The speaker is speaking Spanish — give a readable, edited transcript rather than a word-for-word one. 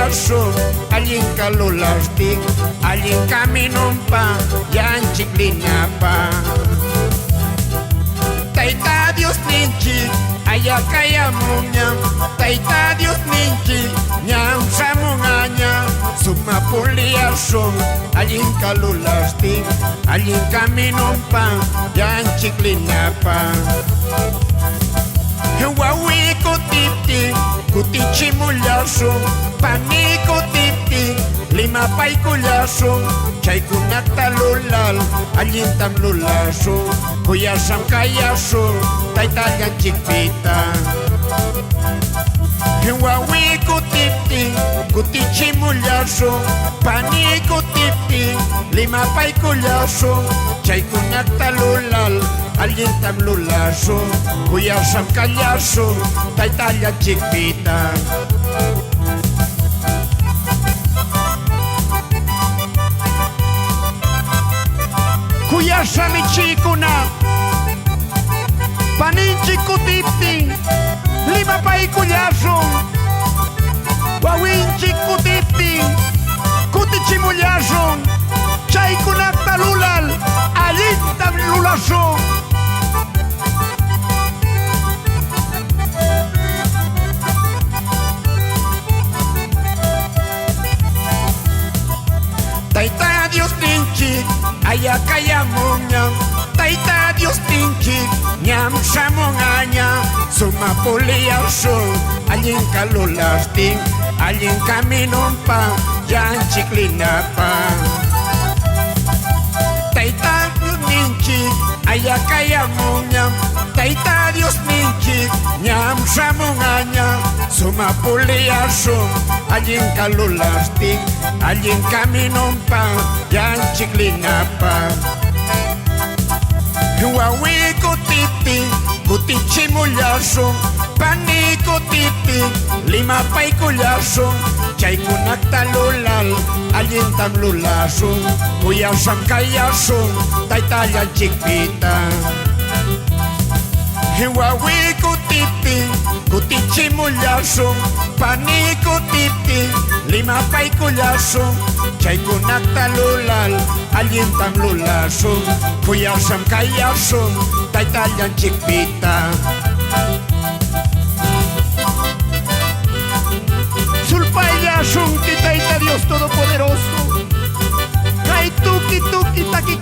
puliaso, allin kalulastik, allin kaminumpa, yan chiklinapa. Taita Dios ninchi, ayakaya muñam, Taita Dios ninchi, ñam samungaña, suma puliaso, allin kalulastik, allin kaminumpa, yan chiklinapa. Huawei kutipti, kutichi mulyaso, pani kutipti, lima pay kulyaso, chay kunak talulal, alintam lulaso, kuyasam kayaso, taytayan chikpita. Huawei kutipti, kutichi mulyaso, pani kutipti, lima pay kulyaso, chay kunak talulal, alintam lulaso, kuyasam kayaso, taytayan chikpita. Kuyasam ichikuna, paninchi kutipti, lima pay kuyaso, wawinchi kutipti, kutichi mulyaso, chay kunak talulal, alintam lulaso. Taita Dios ninchi, ayakaya muñam, Taita Dios ninchi, ñam samungaña, suma puliaso, allin kalulastin, allin kaminumpa, yan chiklinapa. Taita Dios ninchi, ayakaya muñam, Taita Dios ninchi, ñam samungaña, suma puliaso, allin kalulastin, allin kaminumpa, yan chiklinapa. Huawei kutipti, kutichi mulyaso, pani kutipti, lima pay kulyaso, chay kunak talulal, allin tam lulaso, kuyasam kayaso, taytayan chikpita. Huawei kutipti, kutichi mulyaso, pani kutipti, lima pay kulyaso, chay kunak talulal, allin tam lulaso, kuyasam kayaso, taytayan chikpita. Sulpayasun ki Taita Dios Todopoderoso, kay tuki tuki taki